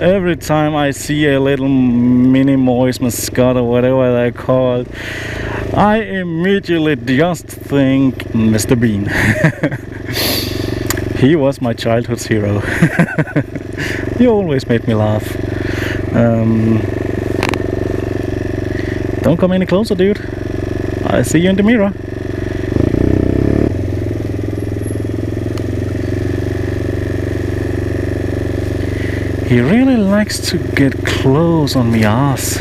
Every time I see a little mini moist mascot or whatever they're called, I immediately just think Mr. Bean. He was my childhood's hero. He always made me laugh. Don't come any closer, dude. I see you in the mirror. He really likes to get close on me ass.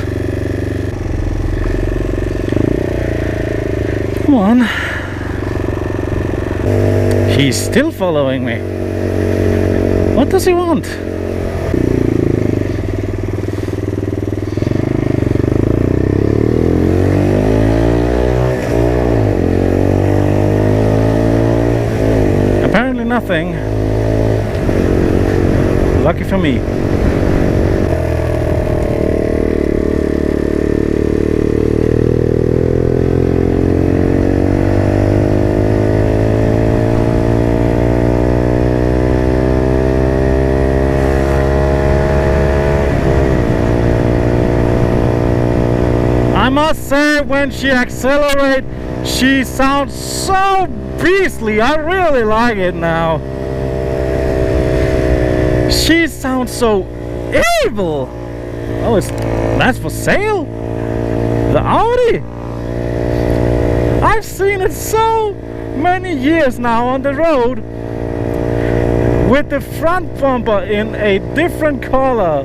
Come on. He's still following me. What does he want? Apparently nothing. Lucky for me. I must say, when she accelerates, she sounds so beastly. I really like it now. She sounds so evil. Oh, that's for sale? The Audi? I've seen it so many years now on the road with the front bumper in a different color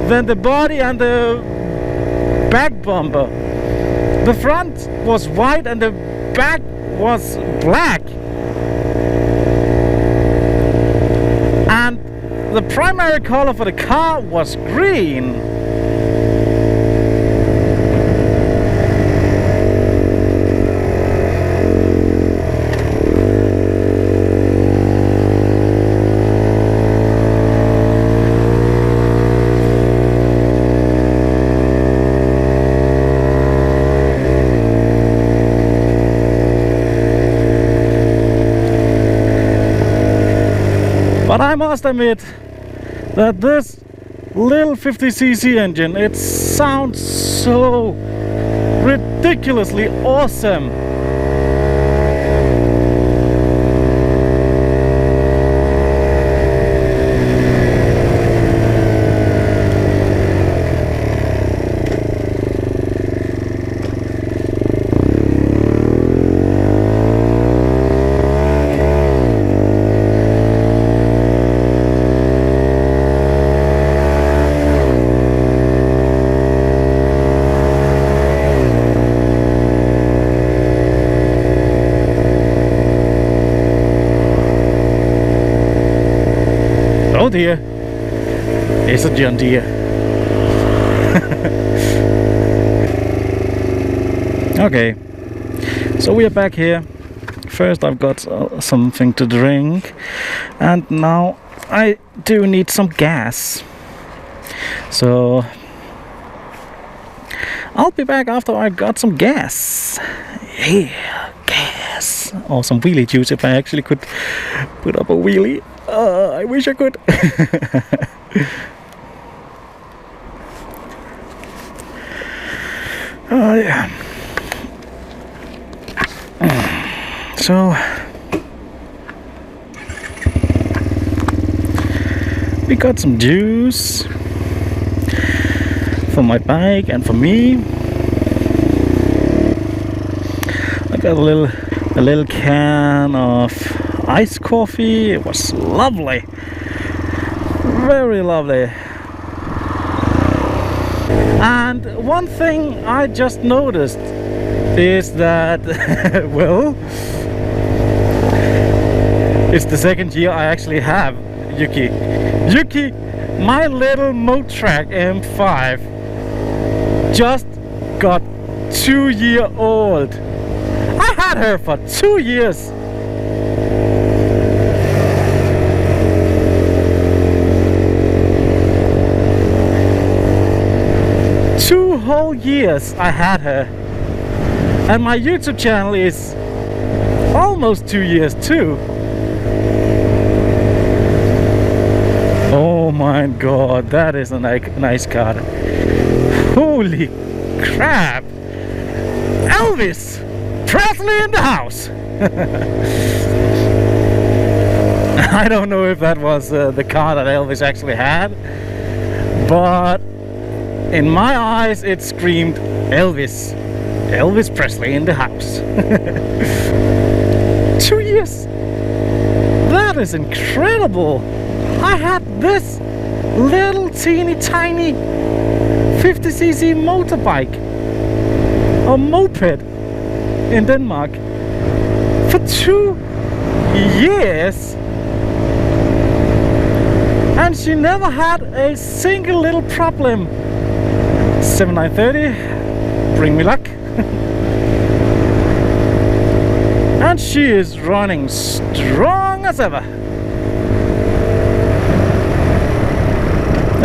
than the body and the back bumper. The front was white and the back was black. And the primary color for the car was green. But I must admit that this little 50cc engine, it sounds so ridiculously awesome. Oh dear, it's a John Deere. Okay, so we are back here. First I've got something to drink, and now I do need some gas. So I'll be back after I got some gas. Yeah, gas. Or some wheelie juice if I actually could put up a wheelie. I wish I could. Oh yeah. So we got some juice for my bike and for me. I got a little can of iced coffee. It was lovely, very lovely. And one thing I just noticed is that well, it's the second year I actually have Yuki, my little Motrac M5 just got 2-year-old. I had her for 2 years. Whole years I had her, and my YouTube channel is almost 2 years too. my god, that is a nice car. Holy crap! Elvis Presley in the house! I don't know if that was the car that Elvis actually had, but in my eyes it screamed Elvis Presley in the house. 2 years! That is incredible! I had this little teeny tiny 50cc motorbike or moped in Denmark for 2 years, and she never had a single little problem. 7930, bring me luck. And she is running strong as ever.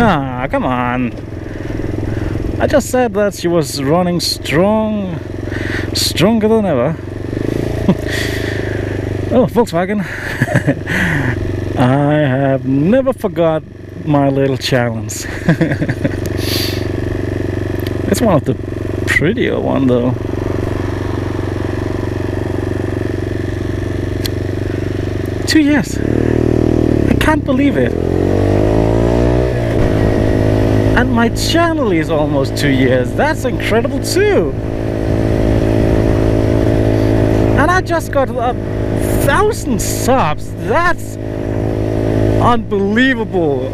Ah, come on. I just said that she was running stronger than ever. Oh, Volkswagen. I have never forgot my little challenge. It's one of the prettier one though. Two years. I can't believe it. And my channel is almost 2 years. That's incredible too. And I just got 1,000 subs. That's unbelievable.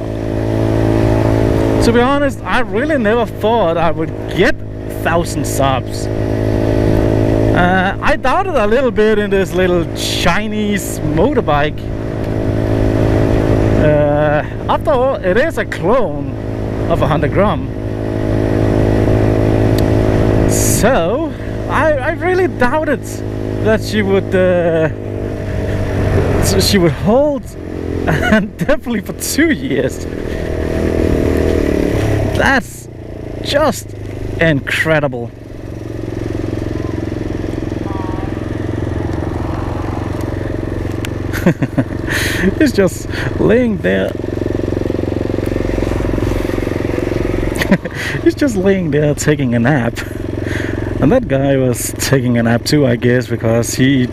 To be honest, I really never thought I would get 1,000 subs. I doubted a little bit in this little Chinese motorbike. After all, it is a clone of a Honda Gram. So I really doubted that she would hold, and definitely for 2 years. That's just incredible. He's just laying there. He's just laying there taking a nap. And that guy was taking a nap too, I guess, because he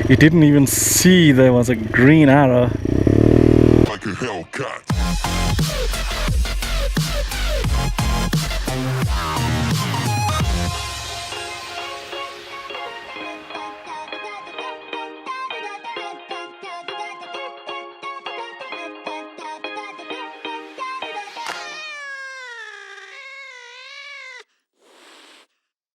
didn't even see there was a green arrow